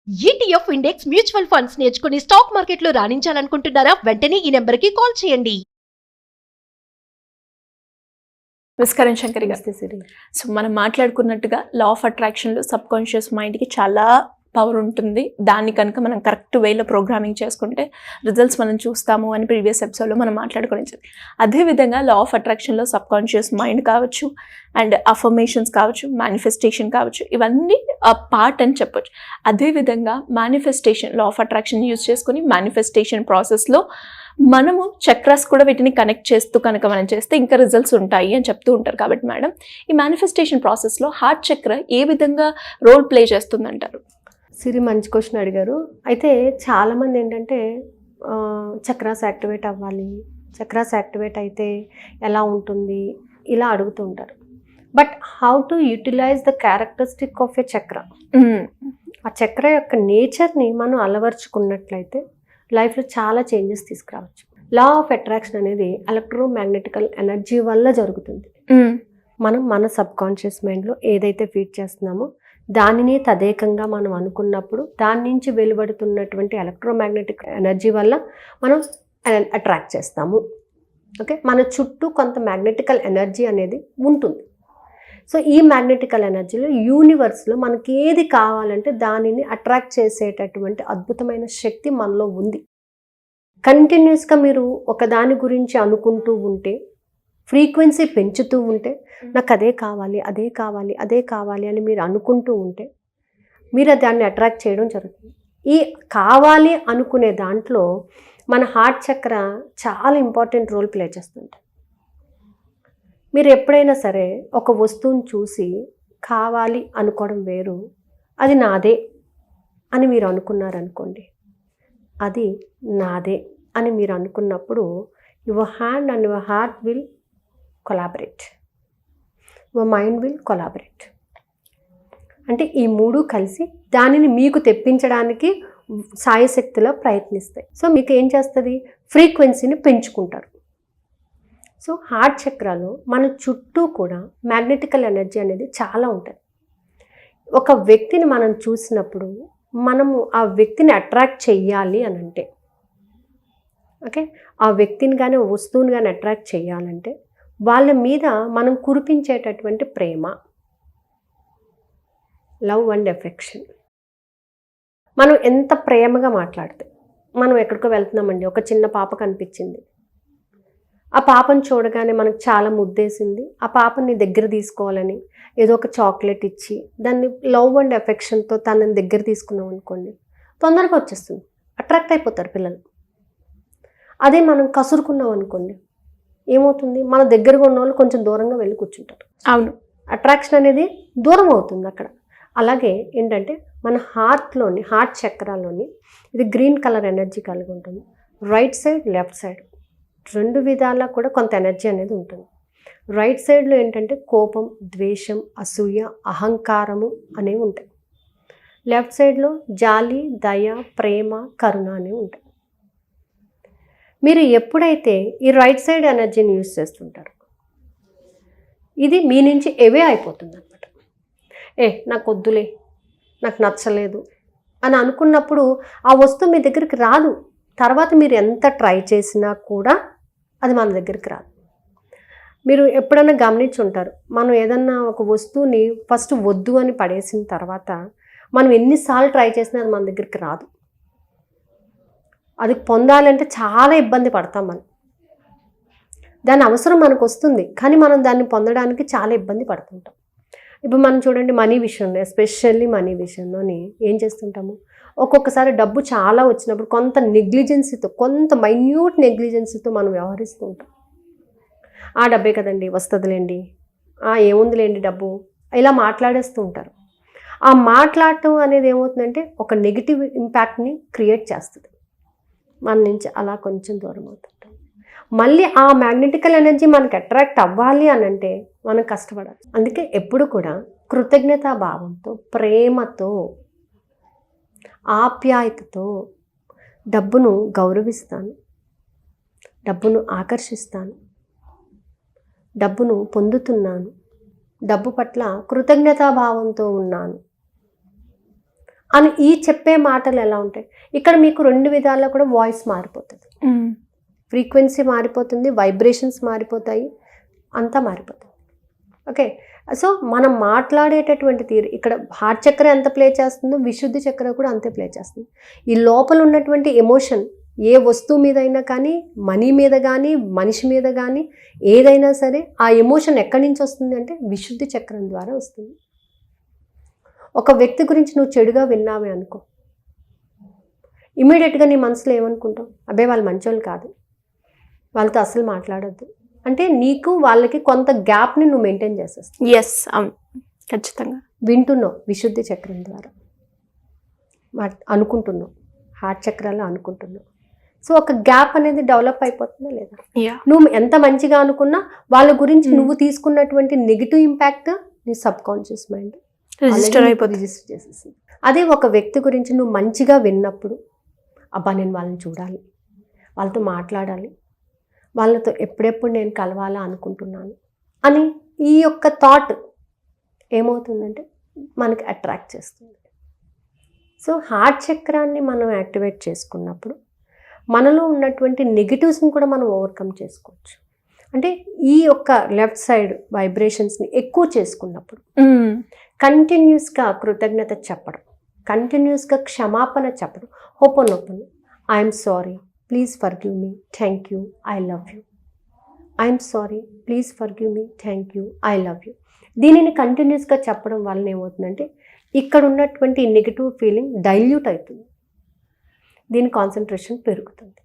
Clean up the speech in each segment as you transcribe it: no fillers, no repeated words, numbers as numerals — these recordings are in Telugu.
ఈటీఎఫ్ ఇండెక్స్ మ్యూచువల్ ఫండ్స్ నేర్చుకుని స్టాక్ మార్కెట్లో రాణించాలనుకుంటున్నారా? వెంటనే ఈ నెంబర్కి కాల్ చేయండి. నమస్కారం శంకరి గారు. సో మనం మాట్లాడుకున్నట్టుగా లా ఆఫ్ అట్రాక్షన్లో సబ్ కాన్షియస్ మైండ్కి చాలా పవర్ ఉంటుంది. దాన్ని కనుక మనం కరెక్ట్ వేలో ప్రోగ్రామింగ్ చేసుకుంటే రిజల్ట్స్ మనం చూస్తాము అని ప్రీవియస్ ఎపిసోడ్లో మనం మాట్లాడుకోవచ్చు. అదేవిధంగా లా ఆఫ్ అట్రాక్షన్లో సబ్ కాన్షియస్ మైండ్ కావచ్చు, అండ్ అఫర్మేషన్స్ కావచ్చు, మేనిఫెస్టేషన్ కావచ్చు, ఇవన్నీ పార్ట్ అని చెప్పొచ్చు. అదేవిధంగా manifestation, law of attraction use చేసుకుని మేనిఫెస్టేషన్ ప్రాసెస్లో మనము చక్రాస్ కూడా వీటిని కనెక్ట్ చేస్తూ కనుక మనం చేస్తే ఇంకా రిజల్ట్స్ ఉంటాయి అని చెప్తూ ఉంటారు. కాబట్టి మేడం, ఈ మేనిఫెస్టేషన్ ప్రాసెస్లో హార్ట్ చక్ర ఏ విధంగా రోల్ ప్లే చేస్తుందంటారు? సిరి మంచి క్వశ్చన్ అడిగారు. అయితే చాలామంది ఏంటంటే చక్రాస్ యాక్టివేట్ అవ్వాలి, చక్రాస్ యాక్టివేట్ అయితే ఎలా ఉంటుంది ఇలా అడుగుతూ ఉంటారు. But how to utilise the characteristic of a chakra, ఆ చక్ర యొక్క నేచర్ని మనం అలవర్చుకున్నట్లయితే లైఫ్లో చాలా చేంజెస్ తీసుకురావచ్చు. లా ఆఫ్ అట్రాక్షన్ అనేది ఎలక్ట్రోమాగ్నెటికల్ ఎనర్జీ వల్ల జరుగుతుంది. మనం మన సబ్ కాన్షియస్ మైండ్లో ఏదైతే ఫీడ్ చేస్తున్నామో దానిని తదేకంగా మనం అనుకున్నప్పుడు దాని నుంచి వెలువడుతున్నటువంటి ఎలక్ట్రోమాగ్నెటిక్ ఎనర్జీ వల్ల మనం అట్రాక్ట్ చేస్తాము. ఓకే, మన చుట్టూ కొంత మ్యాగ్నెటికల్ ఎనర్జీ అనేది ఉంటుంది. సో ఈ మ్యాగ్నెటికల్ ఎనర్జీలో యూనివర్స్లో మనకి ఏది కావాలంటే దానిని అట్రాక్ట్ చేసేటటువంటి అద్భుతమైన శక్తి మనలో ఉంది. కంటిన్యూస్గా మీరు ఒక దాని గురించి అనుకుంటూ ఉంటే, ఫ్రీక్వెన్సీ పెంచుతూ ఉంటే, నాకు అదే కావాలి, అదే కావాలి, అదే కావాలి అని మీరు అనుకుంటూ ఉంటే మీరు దాన్ని అట్రాక్ట్ చేయడం జరుగుతుంది. ఈ కావాలి అనుకునే దాంట్లో మన హార్ట్ చక్ర చాలా ఇంపార్టెంట్ రోల్ ప్లే చేస్తుంటుంది. మీరు ఎప్పుడైనా సరే ఒక వస్తువుని చూసి కావాలి అనుకోవడం వేరు, అది నాదే అని మీరు అనుకున్నారనుకోండి, అది నాదే అని మీరు అనుకున్నప్పుడు your hand and your heart will collaborate, your mind will collaborate. అంటే ఈ మూడు కలిసి దానిని మీకు తెప్పించడానికి సాయశక్తిలో ప్రయత్నిస్తాయి. సో మీకు ఏం చేస్తుంది, ఫ్రీక్వెన్సీని పెంచుకుంటారు. సో హార్ట్ చక్రాలో మన చుట్టూ కూడా మ్యాగ్నెటికల్ ఎనర్జీ అనేది చాలా ఉంటుంది. ఒక వ్యక్తిని మనం చూసినప్పుడు మనము ఆ వ్యక్తిని అట్రాక్ట్ చెయ్యాలి అని అంటే, ఓకే, ఆ వ్యక్తిని కానీ వస్తువుని కానీ అట్రాక్ట్ చేయాలంటే వాళ్ళ మీద మనం కురిపించేటటువంటి ప్రేమ, లవ్ అండ్ ఎఫెక్షన్. మనం ఎంత ప్రేమగా మాట్లాడితే, మనం ఎక్కడికో వెళ్తున్నామండి, ఒక చిన్న పాప కనిపించింది, ఆ పాపను చూడగానే మనకు చాలా ముద్దేసింది, ఆ పాపని దగ్గర తీసుకోవాలని ఏదో ఒక చాక్లెట్ ఇచ్చి దాన్ని లవ్ అండ్ ఎఫెక్షన్తో తనని దగ్గర తీసుకున్నాం అనుకోండి, తొందరగా వచ్చేస్తుంది, అట్రాక్ట్ అయిపోతారు పిల్లలు. అదే మనం కసురుకున్నాం అనుకోండి, ఏమవుతుంది, మన దగ్గరగా ఉన్న వాళ్ళు కొంచెం దూరంగా వెళ్ళి కూర్చుంటారు. అవును, అట్రాక్షన్ అనేది దూరం అవుతుంది అక్కడ. అలాగే ఏంటంటే మన హార్ట్లోని, హార్ట్ చక్రాల్లోని ఇది గ్రీన్ కలర్ ఎనర్జీ కలిగి ఉంటుంది. రైట్ సైడ్, లెఫ్ట్ సైడ్ రెండు విధాలా కూడా కొంత ఎనర్జీ అనేది ఉంటుంది. రైట్ సైడ్లో ఏంటంటే కోపం, ద్వేషం, అసూయ, అహంకారము అనేవి ఉంటాయి. లెఫ్ట్ సైడ్లో జాలి, దయ, ప్రేమ, కరుణ అనేవి ఉంటాయి. మీరు ఎప్పుడైతే ఈ రైట్ సైడ్ ఎనర్జీని యూజ్ చేస్తుంటారో ఇది మీ నుంచి ఎవే అయిపోతుంది అనమాట. నాకు వద్దులే, నాకు నచ్చలేదు అని అనుకున్నప్పుడు ఆ వస్తువు మీ దగ్గరికి రాదు. తర్వాత మీరు ఎంత ట్రై చేసినా కూడా అది మన దగ్గరికి రాదు. మీరు ఎప్పుడైనా గమనించి ఉంటారు, మనం ఏదన్నా ఒక వస్తువుని ఫస్ట్ వద్దు అని పడేసిన తర్వాత మనం ఎన్నిసార్లు ట్రై చేసినా అది మన దగ్గరికి రాదు. అది పొందాలంటే చాలా ఇబ్బంది పడతాం మనం. దాని అవసరం మనకు వస్తుంది, కానీ మనం దాన్ని పొందడానికి చాలా ఇబ్బంది పడుతుంటాం. ఇప్పుడు మనం చూడండి, మనీ విషయంలో, ఎస్పెషల్లీ మనీ విషయంలోని ఏం చేస్తుంటాము, ఒక్కొక్కసారి డబ్బు చాలా వచ్చినప్పుడు కొంత నెగ్లిజెన్సీతో, కొంత మైన్యూట్ నెగ్లిజెన్సీతో మనం వ్యవహరిస్తూ ఉంటాం. ఆ డబ్బే కదండి, వస్తుందిలేండి, ఏముందిలేండి డబ్బు, ఇలా మాట్లాడేస్తూ ఉంటారు. ఆ మాట్లాడటం అనేది ఏమవుతుందంటే ఒక నెగిటివ్ ఇంపాక్ట్ని క్రియేట్ చేస్తుంది. మన నుంచి అలా కొంచెం దూరం అవుతుంటాం. మళ్ళీ ఆ మ్యాగ్నెటికల్ ఎనర్జీ మనకి అట్రాక్ట్ అవ్వాలి అని అంటే మనం కష్టపడాలి. అందుకే ఎప్పుడు కూడా కృతజ్ఞతా భావంతో, ప్రేమతో, ఆప్యాయతతో డబ్బును గౌరవిస్తాను, డబ్బును ఆకర్షిస్తాను, డబ్బును పొందుతున్నాను, డబ్బు పట్ల కృతజ్ఞతాభావంతో ఉన్నాను అని ఈ చెప్పే మాటలు ఎలా ఉంటాయి, ఇక్కడ మీకు 2 విధాల్లో కూడా వాయిస్ మారిపోతుంది, ఫ్రీక్వెన్సీ మారిపోతుంది, వైబ్రేషన్స్ మారిపోతాయి, అంతా మారిపోతుంది. ఓకే, సో మనం మాట్లాడేటటువంటి తీరు ఇక్కడ హార్ట్ చక్ర ఎంత ప్లే చేస్తుందో విశుద్ధి చక్ర కూడా అంతే ప్లే చేస్తుంది. ఈ లోపల ఉన్నటువంటి ఎమోషన్ ఏ వస్తువు మీద అయినా కానీ, మనీ మీద కానీ, మనిషి మీద కానీ, ఏదైనా సరే ఆ ఎమోషన్ ఎక్కడి నుంచి వస్తుంది అంటే విశుద్ధి చక్రం ద్వారా వస్తుంది. ఒక వ్యక్తి గురించి నువ్వు చెడుగా విన్నావే అనుకో, ఇమీడియట్గా నీ మనసులో ఏమనుకుంటావు, అబ్బే వాళ్ళు మంచోళ్ళు కాదు, వాళ్ళతో అసలు మాట్లాడొద్దు అంటే నీకు వాళ్ళకి కొంత గ్యాప్ని నువ్వు మెయింటైన్ చేసేస్తావు. ఎస్, అవును, ఖచ్చితంగా వింటున్నావు విశుద్ధి చక్రం ద్వారా, అనుకుంటున్నావు, హార్ట్ చక్రాల్లో అనుకుంటున్నావు. సో ఒక గ్యాప్ అనేది డెవలప్ అయిపోతుందా లేదా? నువ్వు ఎంత మంచిగా అనుకున్నా వాళ్ళ గురించి నువ్వు తీసుకున్నటువంటి నెగిటివ్ ఇంపాక్ట్ నీ సబ్ కాన్షియస్ మైండ్ రిజిస్టర్ చేసేసింది. అదే ఒక వ్యక్తి గురించి నువ్వు మంచిగా విన్నప్పుడు, అబ్బా నేను వాళ్ళని చూడాలి, వాళ్ళతో మాట్లాడాలి, వాళ్ళతో ఎప్పుడెప్పుడు నేను కలవాలా అనుకుంటున్నాను అని ఈ యొక్క థాట్ ఏమవుతుందంటే మనకి అట్రాక్ట్ చేస్తుంది. సో హార్ట్ చక్రాన్ని మనం యాక్టివేట్ చేసుకున్నప్పుడు మనలో ఉన్నటువంటి నెగిటివ్స్ని కూడా మనం ఓవర్కమ్ చేసుకోవచ్చు. అంటే ఈ యొక్క లెఫ్ట్ సైడ్ వైబ్రేషన్స్ని ఎక్కువ చేసుకున్నప్పుడు కంటిన్యూస్గా కృతజ్ఞత చెప్పడం, కంటిన్యూస్గా క్షమాపణ చెప్పడం, ho'oponopono, I'm sorry, please forgive me, thank you, I love you, I'm sorry, please forgive me, thank you, I love you. దీనిని కంటిన్యూస్గా చెప్పడం వలన ఏమవుతుందంటే ఇక్కడ ఉన్నటువంటి నెగిటివ్ ఫీలింగ్ డైల్యూట్ అవుతుంది, దీని కాన్సన్ట్రేషన్ పెరుగుతుంది.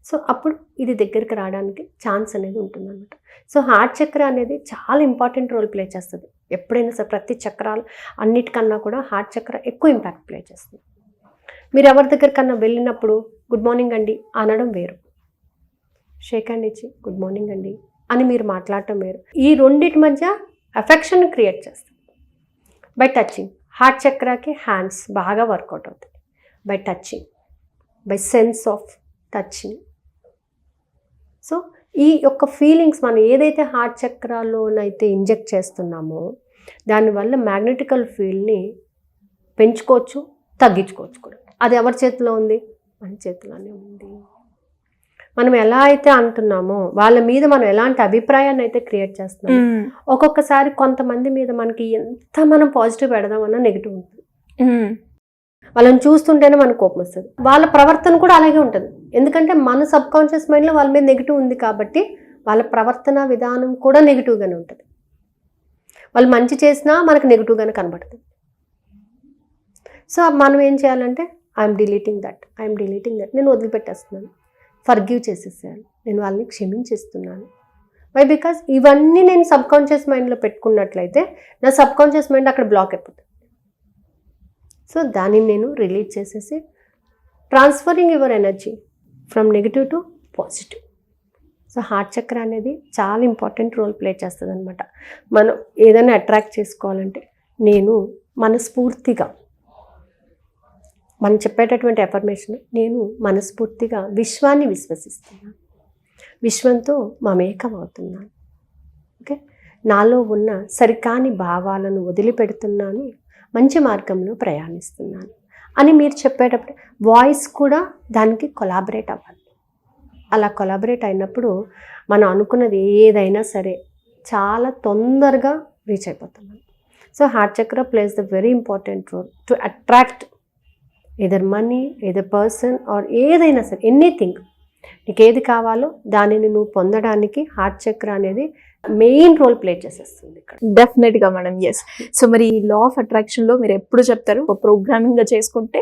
సో అప్పుడు ఇది దగ్గరికి రావడానికి ఛాన్స్ అనేది ఉంటుందన్నమాట. సో హార్ట్ చక్ర అనేది చాలా ఇంపార్టెంట్ రోల్ ప్లే చేస్తుంది. ఎప్పుడైనా సరే ప్రతి చక్రాలు అన్నిటికన్నా కూడా హార్ట్ చక్ర ఎక్కువ ఇంపాక్ట్ ప్లే చేస్తుంది. మీరు ఎవరి దగ్గరికన్నా వెళ్ళినప్పుడు గుడ్ మార్నింగ్ అండి అనడం వేరు, షేక్ హ్యాండ్ ఇచ్చి గుడ్ మార్నింగ్ అండి అని మీరు మాట్లాడటం వేరు. ఈ రెండింటి మధ్య అఫెక్షన్ క్రియేట్ చేస్తుంది బై టచింగ్. హార్ట్ చక్రాకి హ్యాండ్స్ బాగా వర్కౌట్ అవుతాయి by touching, by sense of touching. So ఈ యొక్క ఫీలింగ్స్ మనం ఏదైతే హార్ట్ చక్రాల్లోనైతే ఇంజెక్ట్ చేస్తున్నామో దానివల్ల మ్యాగ్నెటికల్ ఫీల్డ్ని పెంచుకోవచ్చు, తగ్గించుకోవచ్చు కూడా. అది ఎవరి చేతిలో ఉంది? మన చేతిలోనే ఉంది. మనం ఎలా అయితే అంటున్నామో వాళ్ళ మీద మనం ఎలాంటి అభిప్రాయాన్ని అయితే క్రియేట్ చేస్తున్నామో, ఒక్కొక్కసారి కొంతమంది మీద మనకి ఎంత మనం పాజిటివ్ పెడదామన్నా నెగిటివ్ ఉంటుంది. వాళ్ళని చూస్తుంటేనే మనకు కోపం వస్తుంది. వాళ్ళ ప్రవర్తన కూడా అలాగే ఉంటుంది, ఎందుకంటే మన సబ్ కాన్షియస్ మైండ్లో వాళ్ళ మీద నెగిటివ్ ఉంది కాబట్టి వాళ్ళ ప్రవర్తన విధానం కూడా నెగిటివ్గానే ఉంటుంది. వాళ్ళు మంచి చేసినా మనకు నెగిటివ్గానే కనబడుతుంది. సో మనం ఏం చేయాలంటే ఐఎమ్ డిలీటింగ్ దట్, నేను వదిలిపెట్టేస్తున్నాను, ఫర్గివ్ చేసేసాను, నేను వాళ్ళని క్షమించేస్తున్నాను. వై? బికాస్ ఇవన్నీ నేను సబ్ కాన్షియస్ మైండ్లో పెట్టుకున్నట్లయితే నా సబ్ కాన్షియస్ మైండ్ అక్కడ బ్లాక్ అయిపోతుంది. సో దానిని నేను రిలీజ్ చేసేసి transferring your energy from negative to positive. So heart చక్ర అనేది చాలా ఇంపార్టెంట్ రోల్ ప్లే చేస్తుంది అనమాట. మనం ఏదైనా అట్రాక్ట్ చేసుకోవాలంటే నేను మనస్ఫూర్తిగా మనం చెప్పేటటువంటి అఫర్మేషన్, నేను మనస్ఫూర్తిగా విశ్వాన్ని విశ్వసిస్తున్నాను, విశ్వంతో మమేకం అవుతున్నాను, ఓకే, నాలో ఉన్న సరికాని భావాలను వదిలిపెడుతున్నాను, మంచి మార్గంలో ప్రయాణిస్తున్నాను అని మీరు చెప్పేటప్పుడు వాయిస్ కూడా దానికి కొలాబరేట్ అవ్వాలి. అలా కొలాబరేట్ అయినప్పుడు మనం అనుకున్నది ఏదైనా సరే చాలా తొందరగా రీచ్ అయిపోతున్నాం. So heart chakra plays the very important role to attract either money, either person or ఏదైనా సరే ఎనీథింగ్. నీకు ఏది కావాలో దానిని నువ్వు పొందడానికి హార్ట్ చక్ర అనేది మెయిన్ రోల్ ప్లే చేసేస్తుంది ఇక్కడ. డెఫినెట్గా మేడం, ఎస్. సో మరి ఈ లా ఆఫ్ అట్రాక్షన్లో మీరు ఎప్పుడు చెప్తారు ఒక ప్రోగ్రామింగ్గా చేసుకుంటే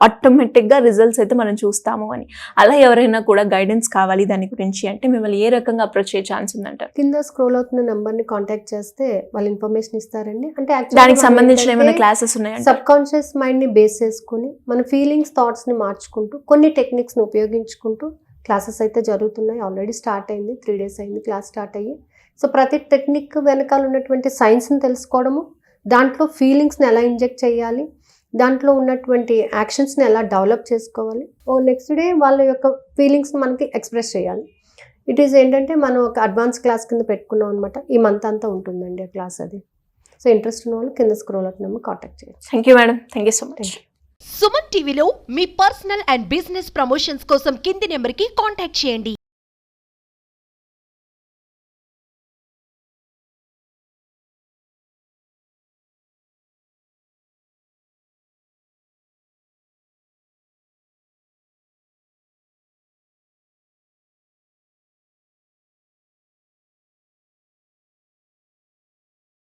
ఆటోమేటిక్గా రిజల్ట్స్ అయితే మనం చూస్తాము అని. అలా ఎవరైనా కూడా గైడెన్స్ కావాలి దాని గురించి అంటే మిమ్మల్ని ఏ రకంగా అప్రోచ్ అయ్యే ఛాన్స్ ఉందంటారు? కింద స్క్రోల్ అవుతున్న నెంబర్ని కాంటాక్ట్ చేస్తే వాళ్ళు ఇన్ఫర్మేషన్ ఇస్తారండి. అంటే దానికి సంబంధించిన ఏమైనా క్లాసెస్ ఉన్నాయండి? సబ్ కాన్షియస్ మైండ్ని బేస్ చేసుకుని మన ఫీలింగ్స్, థాట్స్ని మార్చుకుంటూ కొన్ని టెక్నిక్స్ని ఉపయోగించుకుంటూ క్లాసెస్ అయితే జరుగుతున్నాయి. ఆల్రెడీ స్టార్ట్ అయింది, 3 days అయింది క్లాస్ స్టార్ట్ అయ్యి. సో ప్రతి టెక్నిక్ వెనకాల ఉన్నటువంటి సైన్స్ని తెలుసుకోవడము, దాంట్లో ఫీలింగ్స్ని ఎలా ఇంజెక్ట్ చేయాలి, దాంట్లో ఉన్నటువంటి యాక్షన్స్ని ఎలా డెవలప్ చేసుకోవాలి, నెక్స్ట్ డే వాళ్ళ యొక్క ఫీలింగ్స్ని మనకి ఎక్స్ప్రెస్ చేయాలి. ఇట్ ఈస్ ఏంటంటే మనం ఒక అడ్వాన్స్ క్లాస్ కింద పెట్టుకున్నాం అనమాట. ఈ మంత్ అంతా ఉంటుందండి ఆ క్లాస్ అది. సో ఇంట్రెస్ట్ ఉన్న వాళ్ళు కింద స్క్రోల్ అవుతున్నాము కాంటాక్ట్ చేయొచ్చు. Thank you madam, thank you so much. Suman టీవీలో మీ పర్సనల్ అండ్ బిజినెస్ ప్రమోషన్స్ కోసం కింది నెంబర్కి కాంటాక్ట్ చేయండి.